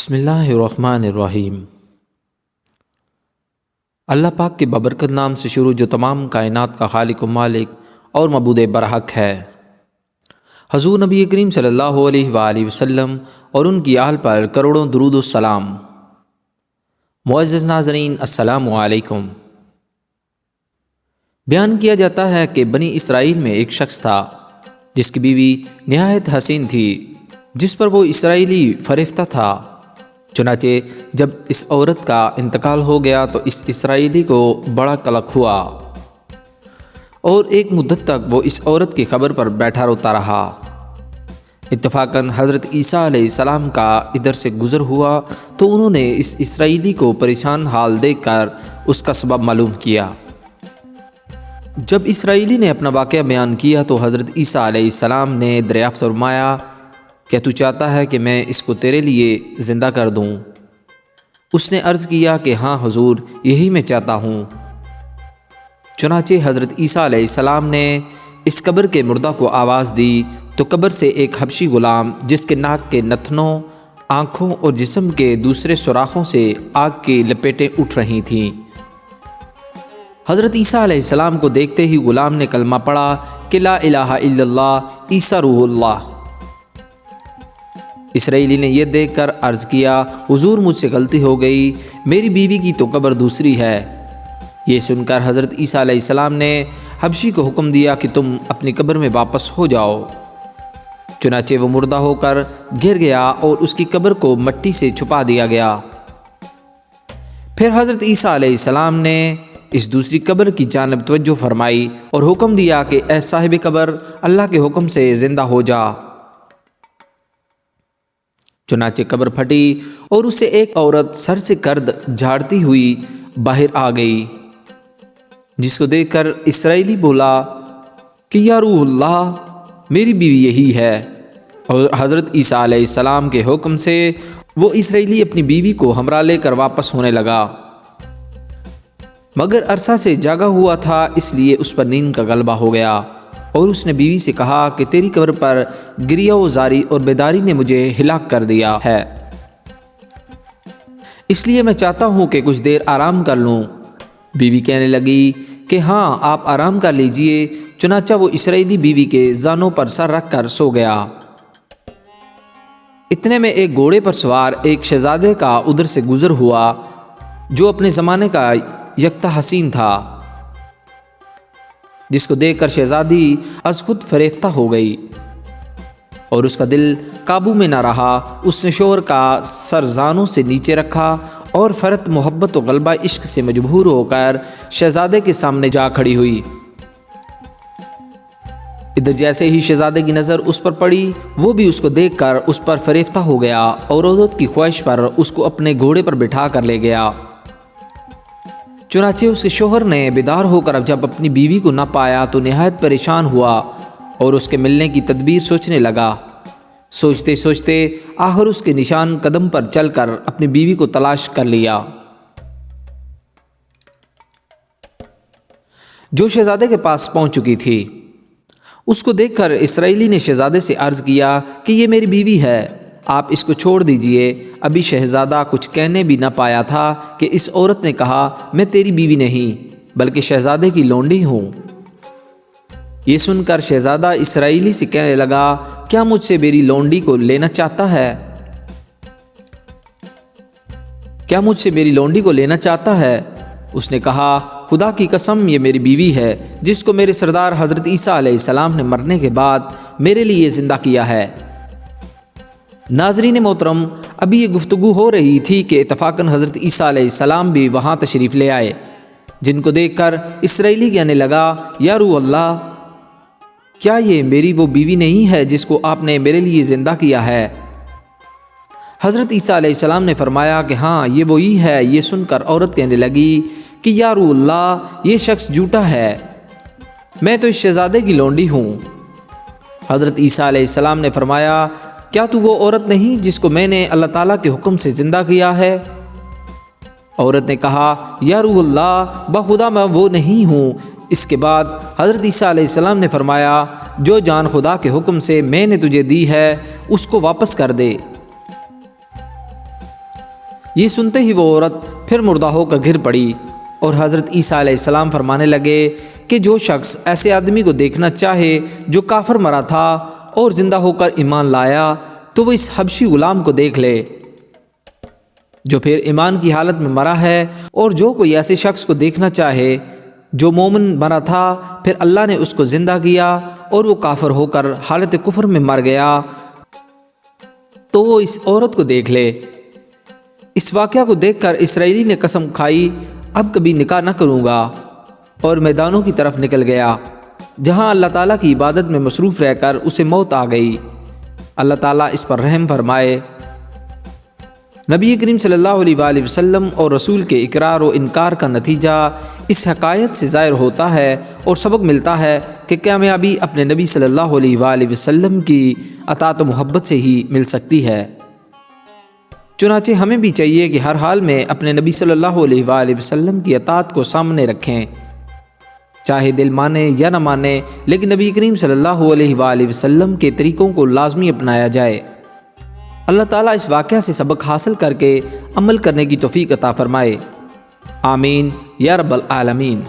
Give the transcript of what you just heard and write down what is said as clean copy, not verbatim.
بسم اللہ الرحمن الرحیم۔ اللہ پاک کے بابرکت نام سے شروع جو تمام کائنات کا خالق و مالک اور معبود برحق ہے۔ حضور نبی کریم صلی اللہ علیہ وآلہ وسلم اور ان کی آل پر کروڑوں درود و سلام۔ معزز ناظرین، السلام علیکم۔ بیان کیا جاتا ہے کہ بنی اسرائیل میں ایک شخص تھا جس کی بیوی نہایت حسین تھی، جس پر وہ اسرائیلی فریفتہ تھا۔ چنانچہ جب اس عورت کا انتقال ہو گیا تو اس اسرائیلی کو بڑا قلق ہوا اور ایک مدت تک وہ اس عورت کی خبر پر بیٹھا روتا رہا۔ اتفاقاً حضرت عیسیٰ علیہ السلام کا ادھر سے گزر ہوا تو انہوں نے اس اسرائیلی کو پریشان حال دیکھ کر اس کا سبب معلوم کیا۔ جب اسرائیلی نے اپنا واقعہ بیان کیا تو حضرت عیسیٰ علیہ السلام نے دریافت فرمایا، کیا تو چاہتا ہے کہ میں اس کو تیرے لیے زندہ کر دوں؟ اس نے عرض کیا کہ ہاں حضور، یہی میں چاہتا ہوں۔ چنانچہ حضرت عیسیٰ علیہ السلام نے اس قبر کے مردہ کو آواز دی تو قبر سے ایک حبشی غلام جس کے ناک کے نتنوں، آنکھوں اور جسم کے دوسرے سوراخوں سے آگ کی لپیٹیں اٹھ رہی تھیں۔ حضرت عیسیٰ علیہ السلام کو دیکھتے ہی غلام نے کلمہ پڑھا کہ لا الہ الا اللہ عیسیٰ روح اللہ۔ اسرائیلی نے یہ دیکھ کر عرض کیا، حضور مجھ سے غلطی ہو گئی، میری بیوی کی تو قبر دوسری ہے۔ یہ سن کر حضرت عیسیٰ علیہ السلام نے حبشی کو حکم دیا کہ تم اپنی قبر میں واپس ہو جاؤ۔ چنانچہ وہ مردہ ہو کر گر گیا اور اس کی قبر کو مٹی سے چھپا دیا گیا۔ پھر حضرت عیسیٰ علیہ السلام نے اس دوسری قبر کی جانب توجہ فرمائی اور حکم دیا کہ اے صاحب قبر، اللہ کے حکم سے زندہ ہو جا۔ چنانچہ قبر پھٹی اور اس سے ایک عورت سر سے گرد جھاڑتی ہوئی باہر آ گئی، جس کو دیکھ کر اسرائیلی بولا کہ یا روح اللہ، میری بیوی یہی ہے۔ اور حضرت عیسیٰ علیہ السلام کے حکم سے وہ اسرائیلی اپنی بیوی کو ہمراہ لے کر واپس ہونے لگا، مگر عرصہ سے جاگا ہوا تھا، اس لیے اس پر نیند کا غلبہ ہو گیا اور اس نے بیوی سے کہا کہ تیری قبر پر گریہ و زاری اور بیداری نے مجھے ہلاک کر دیا ہے، اس لیے میں چاہتا ہوں کہ کچھ دیر آرام کر لوں۔ بیوی کہنے لگی کہ ہاں آپ آرام کر لیجئے۔ چنانچہ وہ اسرائیلی بیوی کے زانوں پر سر رکھ کر سو گیا۔ اتنے میں ایک گھوڑے پر سوار ایک شہزادے کا ادھر سے گزر ہوا جو اپنے زمانے کا یکتا حسین تھا، جس کو دیکھ کر شہزادی از خود فریفتہ ہو گئی اور اس کا دل قابو میں نہ رہا۔ اس نے شوہر کا سر زانوں سے نیچے رکھا اور فرط محبت و غلبہ عشق سے مجبور ہو کر شہزادے کے سامنے جا کھڑی ہوئی۔ ادھر جیسے ہی شہزادے کی نظر اس پر پڑی، وہ بھی اس کو دیکھ کر اس پر فریفتہ ہو گیا اور عورت کی خواہش پر اس کو اپنے گھوڑے پر بٹھا کر لے گیا۔ چنانچہ اس کے شوہر نے بیدار ہو کر اب جب اپنی بیوی کو نہ پایا تو نہایت پریشان ہوا اور اس کے ملنے کی تدبیر سوچنے لگا۔ سوچتے سوچتے آخر اس کے نشان قدم پر چل کر اپنی بیوی کو تلاش کر لیا، جو شہزادے کے پاس پہنچ چکی تھی۔ اس کو دیکھ کر اسرائیلی نے شہزادے سے عرض کیا کہ یہ میری بیوی ہے، آپ اس کو چھوڑ دیجئے۔ ابھی شہزادہ کچھ کہنے بھی نہ پایا تھا کہ اس عورت نے کہا، میں تیری بیوی نہیں بلکہ شہزادے کی لونڈی ہوں۔ یہ سن کر شہزادہ اسرائیلی سے کہنے لگا، کیا مجھ سے میری لونڈی کو لینا چاہتا ہے؟ کیا مجھ سے میری لونڈی کو لینا چاہتا ہے؟ اس نے کہا، خدا کی قسم یہ میری بیوی ہے جس کو میرے سردار حضرت عیسیٰ علیہ السلام نے مرنے کے بعد میرے لیے زندہ کیا ہے۔ ناظرین محترم، ابھی یہ گفتگو ہو رہی تھی کہ اتفاقاً حضرت عیسیٰ علیہ السلام بھی وہاں تشریف لے آئے، جن کو دیکھ کر اسرائیلی کہنے لگا، یا روح اللہ، کیا یہ میری وہ بیوی نہیں ہے جس کو آپ نے میرے لیے زندہ کیا ہے؟ حضرت عیسیٰ علیہ السلام نے فرمایا کہ ہاں یہ وہی ہے۔ یہ سن کر عورت کہنے لگی کہ یا روح اللہ، یہ شخص جھوٹا ہے، میں تو اس شہزادے کی لونڈی ہوں۔ حضرت عیسیٰ علیہ السلام نے فرمایا، کیا تو وہ عورت نہیں جس کو میں نے اللہ تعالیٰ کے حکم سے زندہ کیا ہے؟ عورت نے کہا، یا روح اللہ، بخدا میں وہ نہیں ہوں۔ اس کے بعد حضرت عیسیٰ علیہ السلام نے فرمایا، جو جان خدا کے حکم سے میں نے تجھے دی ہے اس کو واپس کر دے۔ یہ سنتے ہی وہ عورت پھر مردہ ہو کر گر پڑی، اور حضرت عیسیٰ علیہ السلام فرمانے لگے کہ جو شخص ایسے آدمی کو دیکھنا چاہے جو کافر مرا تھا اور زندہ ہو کر ایمان لایا تو وہ اس حبشی غلام کو دیکھ لے جو پھر ایمان کی حالت میں مرا ہے، اور جو کوئی ایسے شخص کو دیکھنا چاہے جو مومن مرا تھا پھر اللہ نے اس کو زندہ کیا اور وہ کافر ہو کر حالت کفر میں مر گیا تو وہ اس عورت کو دیکھ لے۔ اس واقعہ کو دیکھ کر اسرائیلی نے قسم کھائی اب کبھی نکاح نہ کروں گا، اور میدانوں کی طرف نکل گیا جہاں اللہ تعالیٰ کی عبادت میں مصروف رہ کر اسے موت آ گئی۔ اللہ تعالیٰ اس پر رحم فرمائے۔ نبی کریم صلی اللہ علیہ وآلہ وسلم اور رسول کے اقرار و انکار کا نتیجہ اس حکایت سے ظاہر ہوتا ہے اور سبق ملتا ہے کہ کامیابی اپنے نبی صلی اللہ علیہ وآلہ وسلم کی اطاعت و محبت سے ہی مل سکتی ہے۔ چنانچہ ہمیں بھی چاہیے کہ ہر حال میں اپنے نبی صلی اللہ علیہ وآلہ وسلم کی اطاعت کو سامنے رکھیں، چاہے دل مانے یا نہ مانے، لیکن نبی کریم صلی اللہ علیہ وآلہ وسلم کے طریقوں کو لازمی اپنایا جائے۔ اللہ تعالیٰ اس واقعہ سے سبق حاصل کر کے عمل کرنے کی توفیق عطا فرمائے۔ آمین یا رب العالمین۔